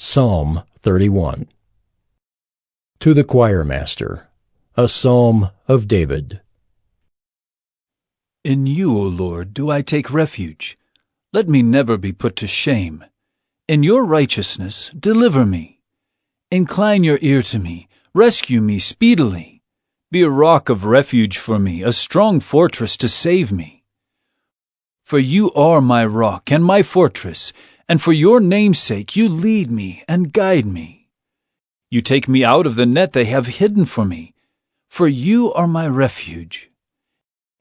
Psalm 31. To the choirmaster, a psalm of David. In you, O Lord, do I take refuge. Let me never be put to shame. In your righteousness, deliver me. Incline your ear to me. Rescue me speedily. Be a rock of refuge for me, a strong fortress to save me. For you are my rock and my fortress, and for your name's sake you lead me and guide me. You take me out of the net they have hidden for me, for you are my refuge.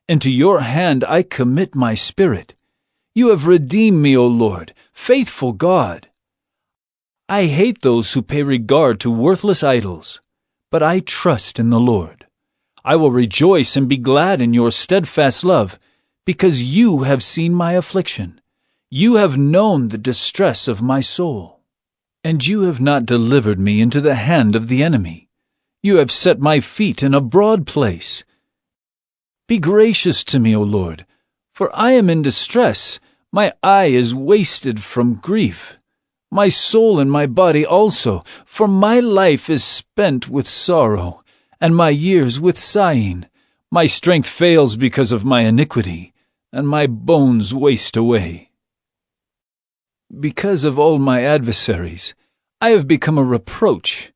Into your hand I commit my spirit. You have redeemed me, O Lord, faithful God. I hate those who pay regard to worthless idols, but I trust in the Lord. I will rejoice and be glad in your steadfast love, because you have seen my affliction. You have known the distress of my soul, and you have not delivered me into the hand of the enemy. You have set my feet in a broad place. Be gracious to me, O Lord, for I am in distress. My eye is wasted from grief. My soul and my body also, for my life is spent with sorrow, and my years with sighing. My strength fails because of my iniquity, and my bones waste away. Because of all my adversaries, I have become a reproach,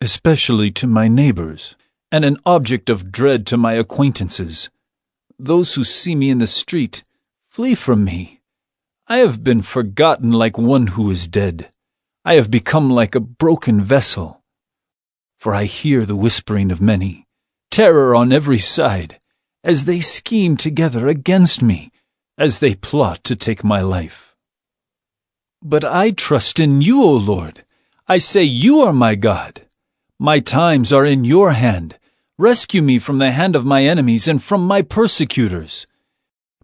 especially to my neighbors, and an object of dread to my acquaintances. Those who see me in the street flee from me. I have been forgotten like one who is dead. I have become like a broken vessel. For I hear the whispering of many, terror on every side, as they scheme together against me, as they plot to take my life. But I trust in you, O Lord. I say you are my God. My times are in your hand. Rescue me from the hand of my enemies and from my persecutors.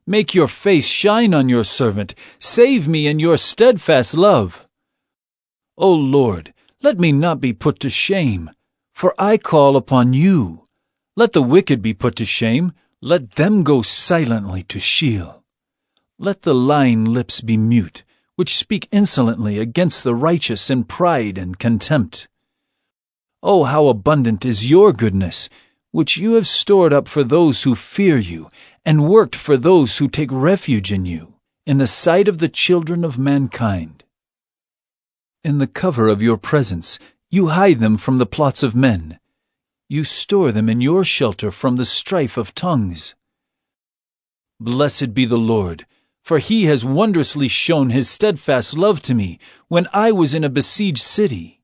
Make your face shine on your servant. Save me in your steadfast love. O Lord, let me not be put to shame, for I call upon you. Let the wicked be put to shame. Let them go silently to Sheol. Let the lying lips be mute, which speak insolently against the righteous in pride and contempt. Oh, how abundant is your goodness, which you have stored up for those who fear you, and worked for those who take refuge in you, in the sight of the children of mankind. In the cover of your presence, you hide them from the plots of men. You store them in your shelter from the strife of tongues. Blessed be the Lord, for he has wondrously shown his steadfast love to me when I was in a besieged city.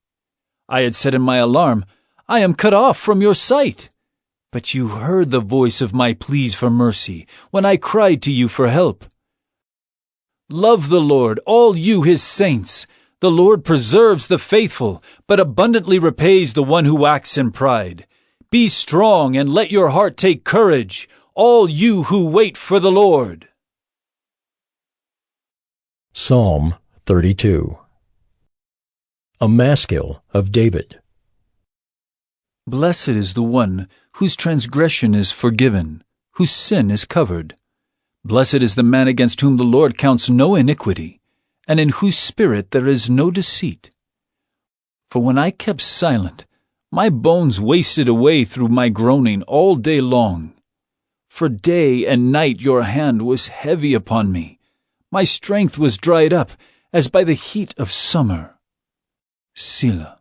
I had said in my alarm, I am cut off from your sight. But you heard the voice of my pleas for mercy when I cried to you for help. Love the Lord, all you his saints. The Lord preserves the faithful, but abundantly repays the one who acts in pride. Be strong and let your heart take courage, all you who wait for the Lord. Psalm 32. A Maskil of David. Blessed is the one whose transgression is forgiven, whose sin is covered. Blessed is the man against whom the Lord counts no iniquity, and in whose spirit there is no deceit. For when I kept silent, my bones wasted away through my groaning all day long. For day and night your hand was heavy upon me. My strength was dried up, as by the heat of summer. Selah.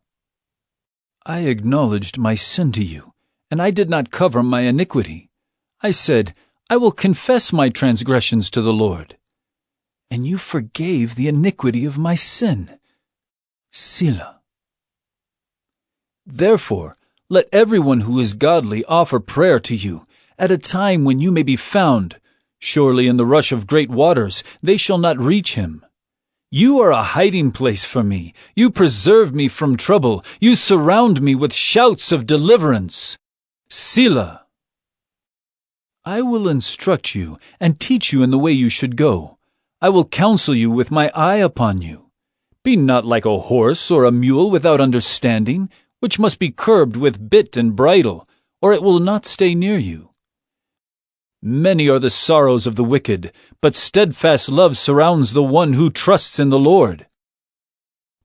I acknowledged my sin to you, and I did not cover my iniquity. I said, I will confess my transgressions to the Lord. And you forgave the iniquity of my sin. Selah. Therefore, let everyone who is godly offer prayer to you at a time when you may be found. Surely in the rush of great waters they shall not reach him. You are a hiding place for me. You preserve me from trouble. You surround me with shouts of deliverance. Selah. I will instruct you and teach you in the way you should go. I will counsel you with my eye upon you. Be not like a horse or a mule without understanding, which must be curbed with bit and bridle, or it will not stay near you. Many are the sorrows of the wicked, but steadfast love surrounds the one who trusts in the Lord.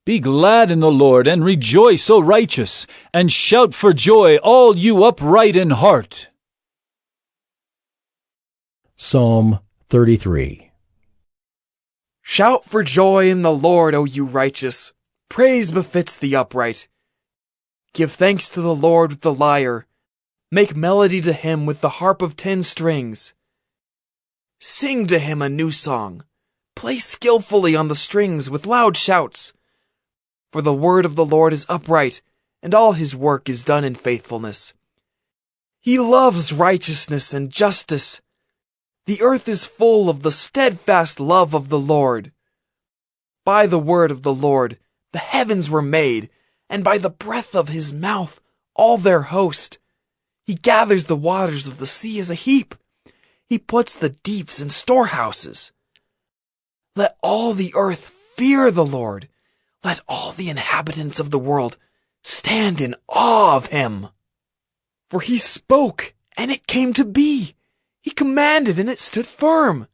Be glad in the Lord, and rejoice, O righteous, and shout for joy, all you upright in heart. Psalm 33. Shout for joy in the Lord, O you righteous. Praise befits the upright. Give thanks to the Lord with the lyre. Make melody to him with the harp of 10 strings. Sing to him a new song. Play skillfully on the strings with loud shouts. For the word of the Lord is upright, and all his work is done in faithfulness. He loves righteousness and justice. The earth is full of the steadfast love of the Lord. By the word of the Lord the heavens were made, and by the breath of his mouth all their host. He gathers the waters of the sea as a heap. He puts the deeps in storehouses. Let all the earth fear the Lord. Let all the inhabitants of the world stand in awe of him. For he spoke, and it came to be. He commanded, and it stood firm.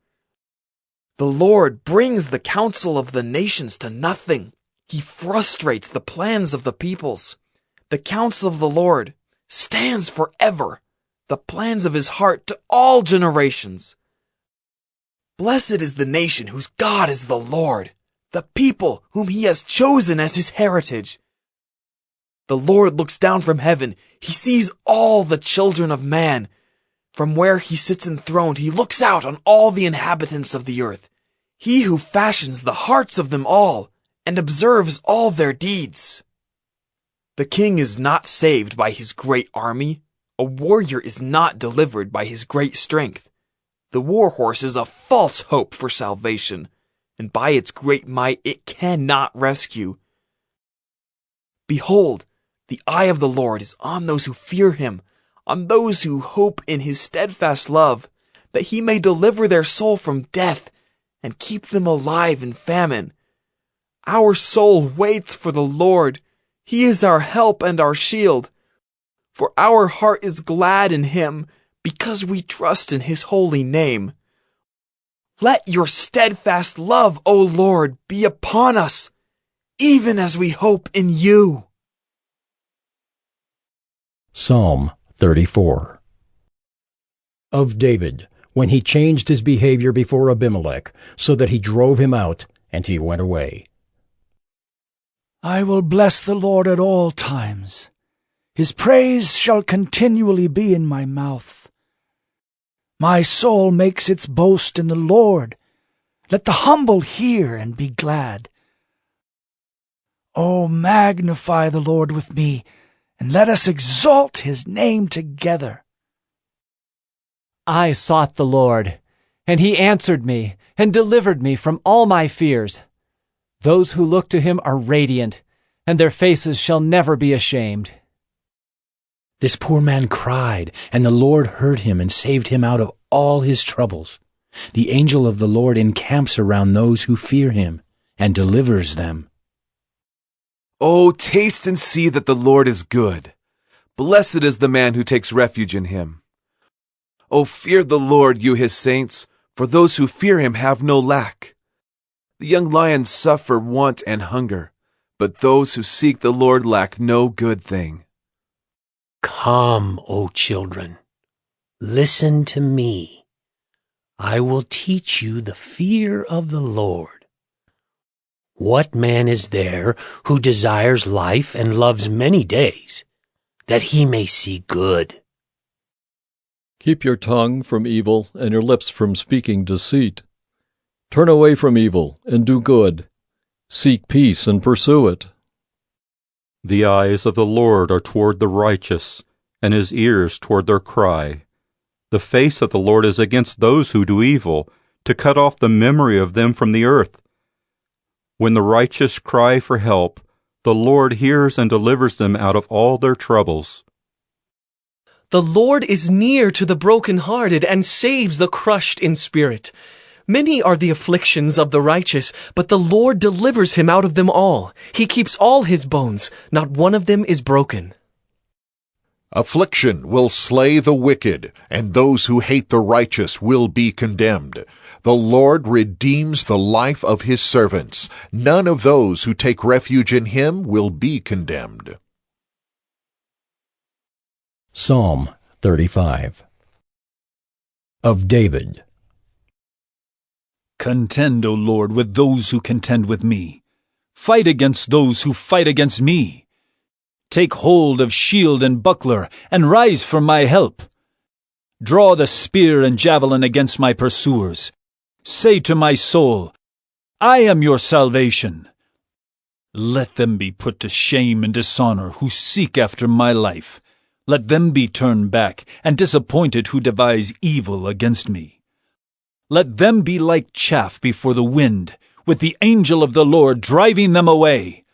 The Lord brings the counsel of the nations to nothing. He frustrates the plans of the peoples. The counsel of the Lord stands forever, the plans of his heart to all generations. Blessed is the nation whose God is the Lord, the people whom he has chosen as his heritage. The Lord looks down from heaven. He sees all the children of man. From where he sits enthroned, he looks out on all the inhabitants of the earth. He who fashions the hearts of them all and observes all their deeds. The king is not saved by his great army. A warrior is not delivered by his great strength. The war horse is a false hope for salvation, and by its great might it cannot rescue. Behold, the eye of the Lord is on those who fear him, on those who hope in his steadfast love, that he may deliver their soul from death and keep them alive in famine. Our soul waits for the Lord. He is our help and our shield. For our heart is glad in him, because we trust in his holy name. Let your steadfast love, O Lord, be upon us, even as we hope in you. Psalm 34. Of David, when he changed his behavior before Abimelech, so that he drove him out, and he went away. I will bless the Lord at all times. His praise shall continually be in my mouth. My soul makes its boast in the Lord. Let the humble hear and be glad. O magnify the Lord with me, and let us exalt his name together. I sought the Lord, and he answered me and delivered me from all my fears. Those who look to him are radiant, and their faces shall never be ashamed. This poor man cried, and the Lord heard him and saved him out of all his troubles. The angel of the Lord encamps around those who fear him and delivers them. Oh, taste and see that the Lord is good. Blessed is the man who takes refuge in him. Oh, fear the Lord, you his saints, for those who fear him have no lack. The young lions suffer want and hunger, but those who seek the Lord lack no good thing. Come, O children, listen to me. I will teach you the fear of the Lord. What man is there who desires life and loves many days, that he may see good? Keep your tongue from evil and your lips from speaking deceit. Turn away from evil and do good. Seek peace and pursue it. The eyes of the Lord are toward the righteous, and his ears toward their cry. The face of the Lord is against those who do evil, to cut off the memory of them from the earth. When the righteous cry for help, the Lord hears and delivers them out of all their troubles. The Lord is near to the brokenhearted and saves the crushed in spirit. Many are the afflictions of the righteous, but the Lord delivers him out of them all. He keeps all his bones, not one of them is broken. Affliction will slay the wicked, and those who hate the righteous will be condemned. The Lord redeems the life of his servants. None of those who take refuge in him will be condemned. Psalm 35. Of David. Contend, O Lord, with those who contend with me. Fight against those who fight against me. Take hold of shield and buckler, and rise for my help. Draw the spear and javelin against my pursuers. Say to my soul, I am your salvation. Let them be put to shame and dishonor who seek after my life. Let them be turned back and disappointed who devise evil against me. Let them be like chaff before the wind, with the angel of the Lord driving them away.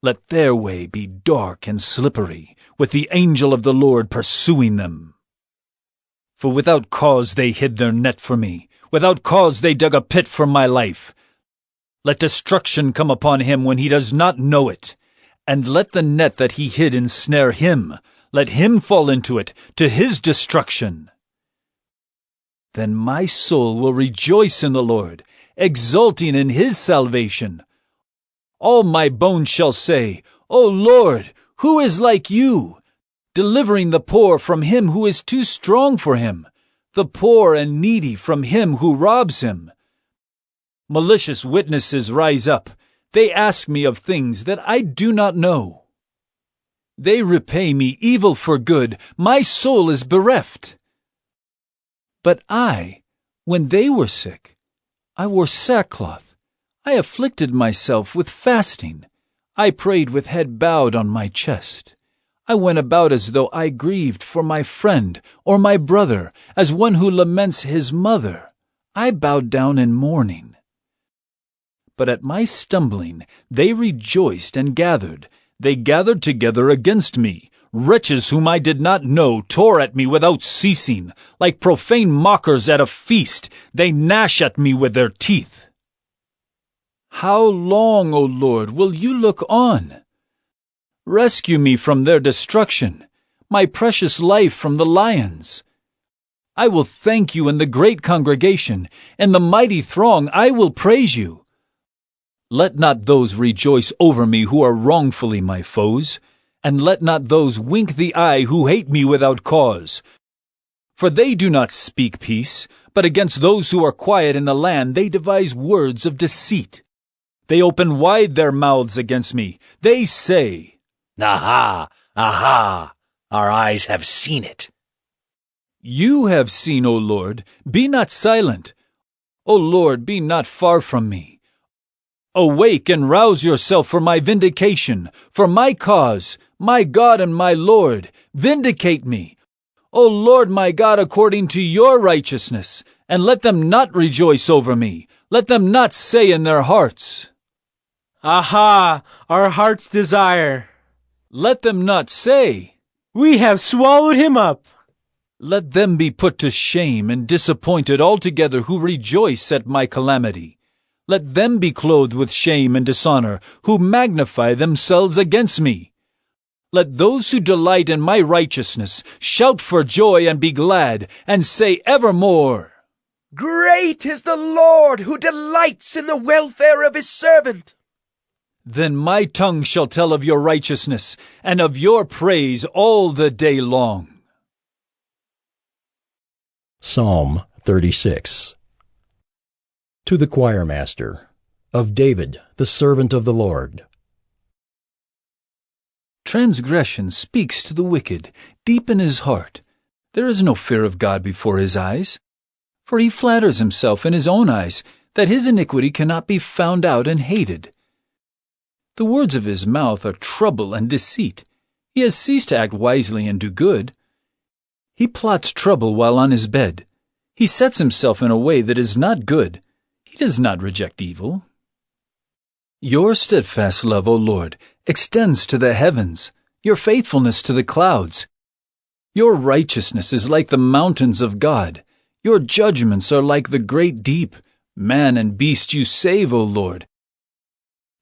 Let their way be dark and slippery, with the angel of the Lord pursuing them. For without cause they hid their net for me, without cause they dug a pit for my life. Let destruction come upon him when he does not know it, and let the net that he hid ensnare him. Let him fall into it, to his destruction. Then my soul will rejoice in the Lord, exulting in his salvation. All my bones shall say, O Lord, who is like you, delivering the poor from him who is too strong for him, the poor and needy from him who robs him. Malicious witnesses rise up. They ask me of things that I do not know. They repay me evil for good. My soul is bereft. But I, when they were sick, I wore sackcloth. I afflicted myself with fasting. I prayed with head bowed on my chest. I went about as though I grieved for my friend or my brother, as one who laments his mother. I bowed down in mourning. But at my stumbling they rejoiced and gathered. They gathered together against me. Wretches whom I did not know tore at me without ceasing. Like profane mockers at a feast, they gnash at me with their teeth. How long, O Lord, will you look on? Rescue me from their destruction, my precious life from the lions. I will thank you in the great congregation. In the mighty throng I will praise you. Let not those rejoice over me who are wrongfully my foes, and let not those wink the eye who hate me without cause. For they do not speak peace, but against those who are quiet in the land they devise words of deceit. They open wide their mouths against me. They say, Aha! Aha! Our eyes have seen it. You have seen, O Lord. Be not silent. O Lord, be not far from me. Awake and rouse yourself for my vindication, for my cause, my God and my Lord. Vindicate me, O Lord my God, according to your righteousness, and let them not rejoice over me. Let them not say in their hearts, Aha! Our heart's desire. Let them not say, We have swallowed him up. Let them be put to shame and disappointed altogether who rejoice at my calamity. Let them be clothed with shame and dishonor who magnify themselves against me. Let those who delight in my righteousness shout for joy and be glad, and say evermore, Great is the Lord who delights in the welfare of his servant. Then my tongue shall tell of your righteousness, and of your praise all the day long. Psalm 36. To the choirmaster, of David, the servant of the Lord. Transgression speaks to the wicked, deep in his heart. There is no fear of God before his eyes. For he flatters himself in his own eyes that his iniquity cannot be found out and hated. The words of his mouth are trouble and deceit. He has ceased to act wisely and do good. He plots trouble while on his bed. He sets himself in a way that is not good. He does not reject evil. Your steadfast love, O Lord, extends to the heavens, your faithfulness to the clouds. Your righteousness is like the mountains of God. Your judgments are like the great deep. Man and beast you save, O Lord.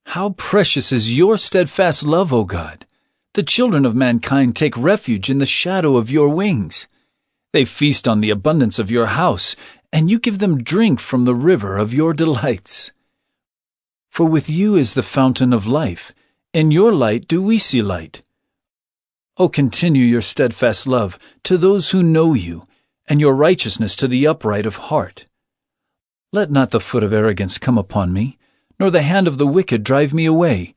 How precious is your steadfast love, O God! The children of mankind take refuge in the shadow of your wings. They feast on the abundance of your house and you give them drink from the river of your delights. For with you is the fountain of life. In your light do we see light. O continue your steadfast love to those who know you, and your righteousness to the upright of heart. Let not the foot of arrogance come upon me, nor the hand of the wicked drive me away.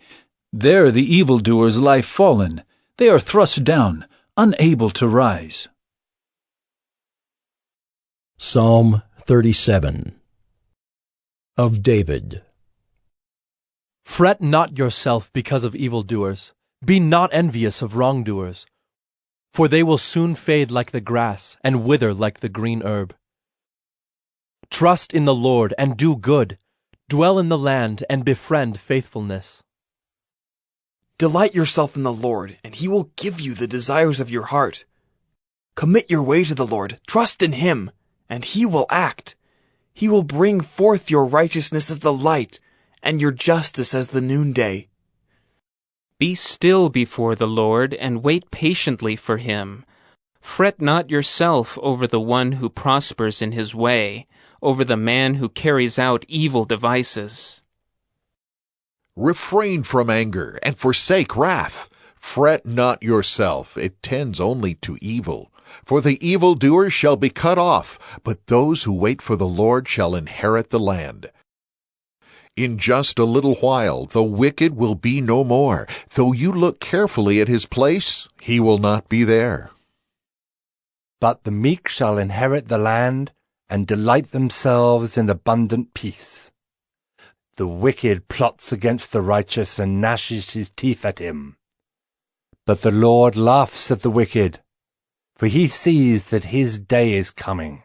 There the evildoers lie fallen. They are thrust down, unable to rise. Psalm 37 of David. Fret not yourself because of evildoers. Be not envious of wrongdoers, for they will soon fade like the grass and wither like the green herb. Trust in the Lord and do good. Dwell in the land and befriend faithfulness. Delight yourself in the Lord, and he will give you the desires of your heart. Commit your way to the Lord, trust in him, and he will act. He will bring forth your righteousness as the light, and your justice as the noonday. Be still before the Lord, and wait patiently for him. Fret not yourself over the one who prospers in his way, over the man who carries out evil devices. Refrain from anger, and forsake wrath. Fret not yourself, it tends only to evil. For the evildoer shall be cut off, but those who wait for the Lord shall inherit the land. In just a little while the wicked will be no more. Though you look carefully at his place, he will not be there. But the meek shall inherit the land, and delight themselves in abundant peace. The wicked plots against the righteous and gnashes his teeth at him. But the Lord laughs at the wicked, for he sees that his day is coming.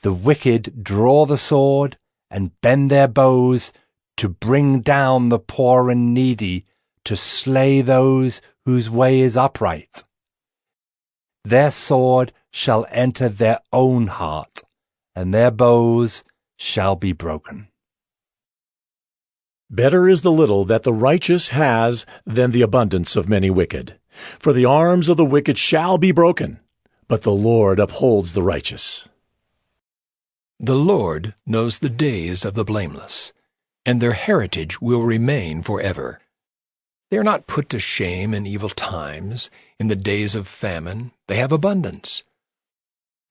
The wicked draw the sword and bend their bows to bring down the poor and needy, to slay those whose way is upright. Their sword shall enter their own heart, and their bows shall be broken. Better is the little that the righteous has than the abundance of many wicked. For the arms of the wicked shall be broken, but the Lord upholds the righteous. The Lord knows the days of the blameless, and their heritage will remain forever. They are not put to shame in evil times. In the days of famine they have abundance.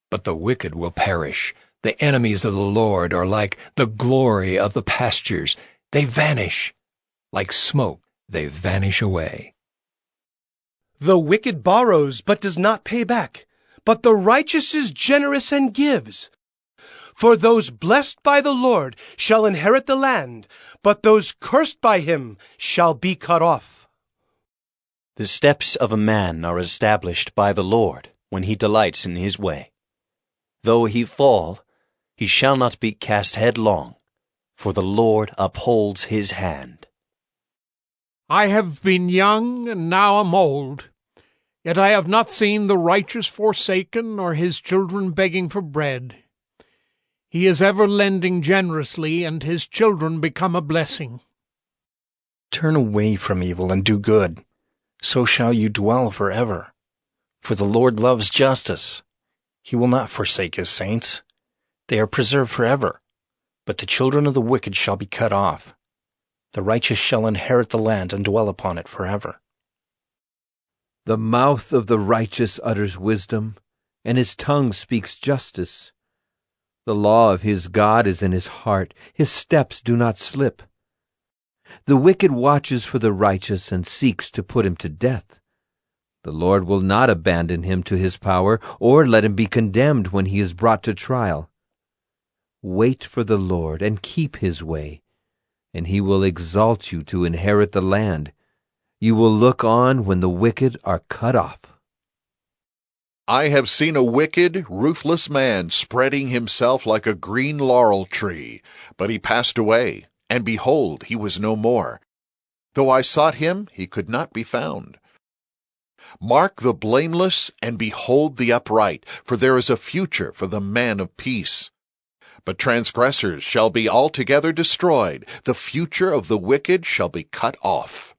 But the wicked will perish. The enemies of the Lord are like the glory of the pastures. They vanish. Like smoke, they vanish away. The wicked borrows but does not pay back, but the righteous is generous and gives. For those blessed by the Lord shall inherit the land, but those cursed by him shall be cut off. The steps of a man are established by the Lord when he delights in his way. Though he fall, he shall not be cast headlong, for the Lord upholds his hand. I have been young, and now am old. Yet I have not seen the righteous forsaken, or his children begging for bread. He is ever lending generously, and his children become a blessing. Turn away from evil and do good, so shall you dwell forever. For the Lord loves justice. He will not forsake his saints. They are preserved forever, but the children of the wicked shall be cut off. The righteous shall inherit the land and dwell upon it forever. The mouth of the righteous utters wisdom, and his tongue speaks justice. The law of his God is in his heart. His steps do not slip. The wicked watches for the righteous and seeks to put him to death. The Lord will not abandon him to his power, or let him be condemned when he is brought to trial. Wait for the Lord and keep his way, and he will exalt you to inherit the land. You will look on when the wicked are cut off. I have seen a wicked, ruthless man spreading himself like a green laurel tree, but he passed away, and behold, he was no more. Though I sought him, he could not be found. Mark the blameless, and behold the upright, for there is a future for the man of peace. But transgressors shall be altogether destroyed. The future of the wicked shall be cut off.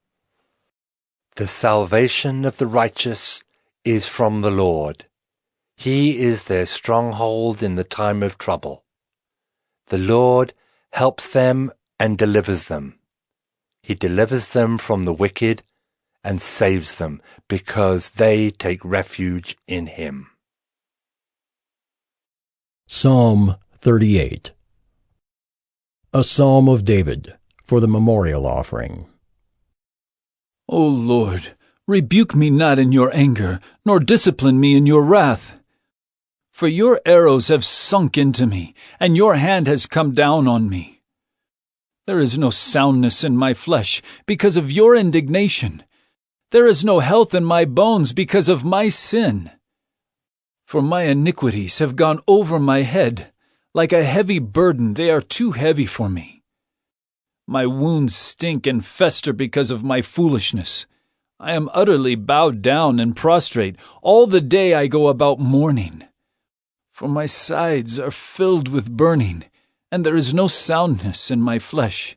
The salvation of the righteous is from the Lord. He is their stronghold in the time of trouble. The Lord helps them and delivers them. He delivers them from the wicked and saves them because they take refuge in him. Psalm 38. A Psalm of David for the memorial offering. O Lord, rebuke me not in your anger, nor discipline me in your wrath. For your arrows have sunk into me, and your hand has come down on me. There is no soundness in my flesh because of your indignation. There is no health in my bones because of my sin. For my iniquities have gone over my head. Like a heavy burden, they are too heavy for me. My wounds stink and fester because of my foolishness. I am utterly bowed down and prostrate. All the day I go about mourning. For my sides are filled with burning, and there is no soundness in my flesh.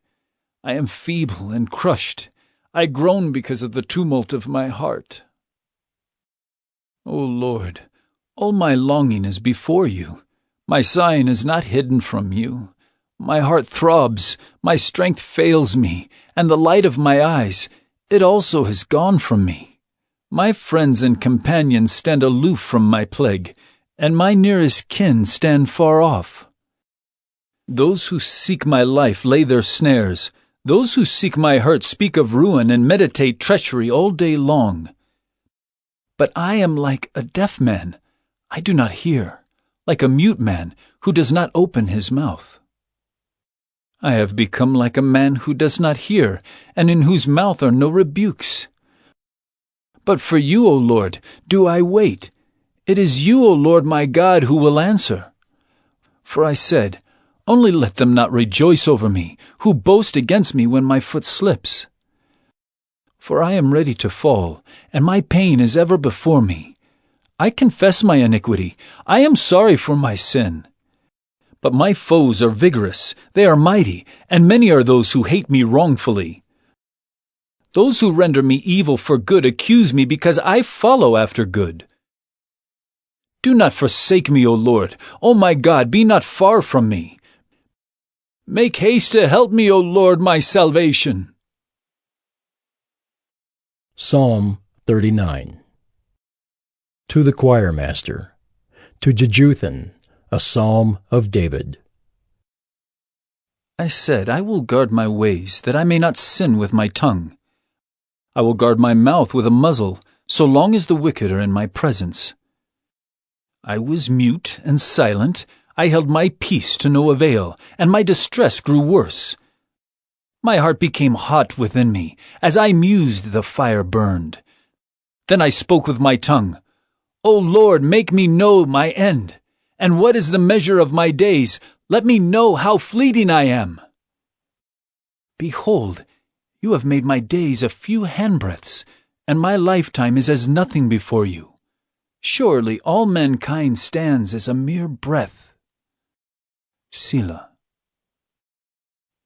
I am feeble and crushed. I groan because of the tumult of my heart. O Lord, all my longing is before you. My sighing is not hidden from you. My heart throbs, my strength fails me, and the light of my eyes, it also has gone from me. My friends and companions stand aloof from my plague, and my nearest kin stand far off. Those who seek my life lay their snares. Those who seek my hurt speak of ruin and meditate treachery all day long. But I am like a deaf man. I do not hear, like a mute man who does not open his mouth. I have become like a man who does not hear, and in whose mouth are no rebukes. But for you, O Lord, do I wait. It is you, O Lord my God, who will answer. For I said, only let them not rejoice over me, who boast against me when my foot slips. For I am ready to fall, and my pain is ever before me. I confess my iniquity. I am sorry for my sin. But my foes are vigorous, they are mighty, and many are those who hate me wrongfully. Those who render me evil for good accuse me because I follow after good. Do not forsake me, O Lord. O my God, be not far from me. Make haste to help me, O Lord, my salvation. Psalm 39. To the choir master, to Jeduthun, a psalm of David. I said, I will guard my ways, that I may not sin with my tongue. I will guard my mouth with a muzzle, so long as the wicked are in my presence. I was mute and silent. I held my peace to no avail, and my distress grew worse. My heart became hot within me. As I mused, the fire burned. Then I spoke with my tongue. O Lord, make me know my end. And what is the measure of my days? Let me know how fleeting I am. Behold, you have made my days a few handbreadths, and my lifetime is as nothing before you. Surely all mankind stands as a mere breath. Selah.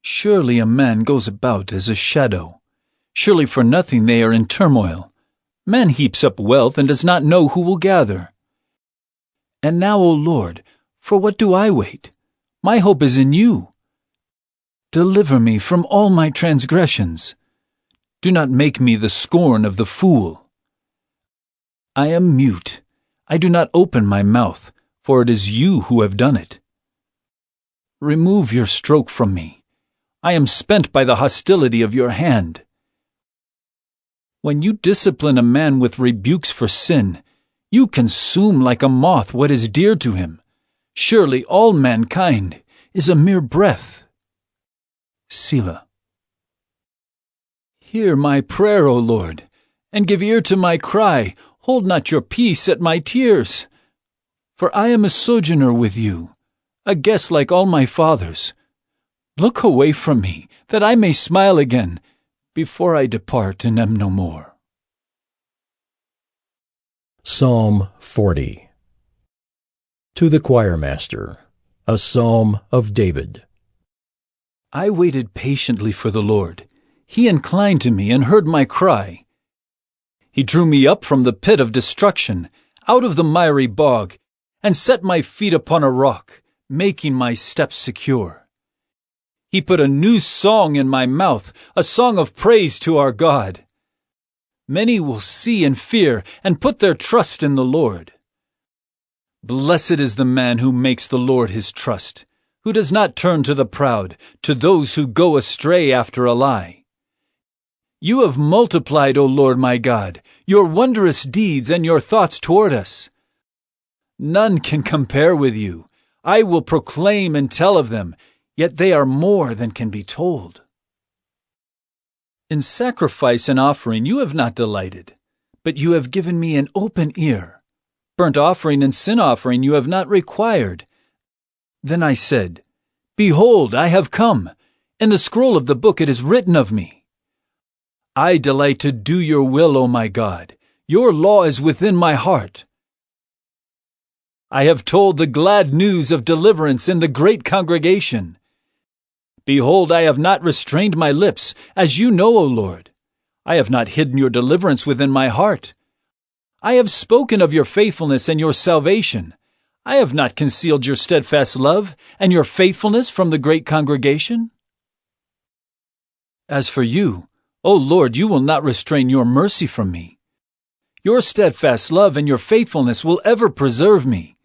Surely a man goes about as a shadow. Surely for nothing they are in turmoil. Man heaps up wealth and does not know who will gather. And now, O Lord, for what do I wait? My hope is in you. Deliver me from all my transgressions. Do not make me the scorn of the fool. I am mute. I do not open my mouth, for it is you who have done it. Remove your stroke from me. I am spent by the hostility of your hand. When you discipline a man with rebukes for sin, you consume like a moth what is dear to him. Surely all mankind is a mere breath. Selah. Hear my prayer, O Lord, and give ear to my cry. Hold not your peace at my tears. For I am a sojourner with you, a guest like all my fathers. Look away from me, that I may smile again, before I depart and am no more. Psalm 40. To the choir master, a psalm of David. I waited patiently for the Lord. He inclined to me and heard my cry. He drew me up from the pit of destruction, out of the miry bog. and set my feet upon a rock, making my steps secure. He put a new song in my mouth, a song of praise to our God. Many will see and fear and put their trust in the Lord. Blessed is the man who makes the Lord his trust, who does not turn to the proud, to those who go astray after a lie. You have multiplied, O Lord my God, your wondrous deeds and your thoughts toward us. None can compare with you. I will proclaim and tell of them, yet they are more than can be told. In sacrifice and offering you have not delighted, but you have given me an open ear. Burnt offering and sin offering you have not required. Then I said, Behold, I have come. In the scroll of the book it is written of me. I delight to do your will, O my God. Your law is within my heart. I have told the glad news of deliverance in the great congregation. Behold, I have not restrained my lips, as you know, O Lord. I have not hidden your deliverance within my heart. I have spoken of your faithfulness and your salvation. I have not concealed your steadfast love and your faithfulness from the great congregation. As for you, O Lord, you will not restrain your mercy from me. Your steadfast love and your faithfulness will ever preserve me.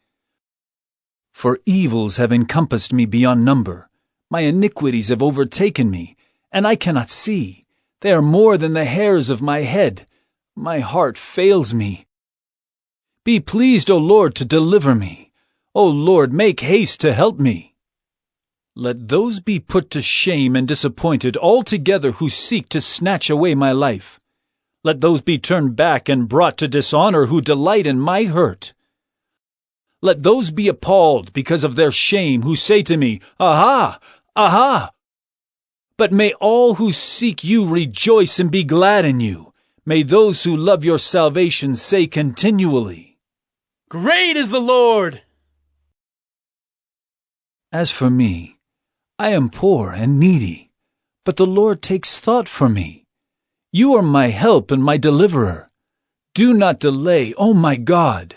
For evils have encompassed me beyond number. My iniquities have overtaken me, and I cannot see. They are more than the hairs of my head. My heart fails me. Be pleased, O Lord, to deliver me. O Lord, make haste to help me. Let those be put to shame and disappointed altogether who seek to snatch away my life. Let those be turned back and brought to dishonor who delight in my hurt. Let those be appalled because of their shame who say to me, Aha! Aha! But may all who seek you rejoice and be glad in you. May those who love your salvation say continually, Great is the Lord! As for me, I am poor and needy, but the Lord takes thought for me. You are my help and my deliverer. Do not delay, O my God.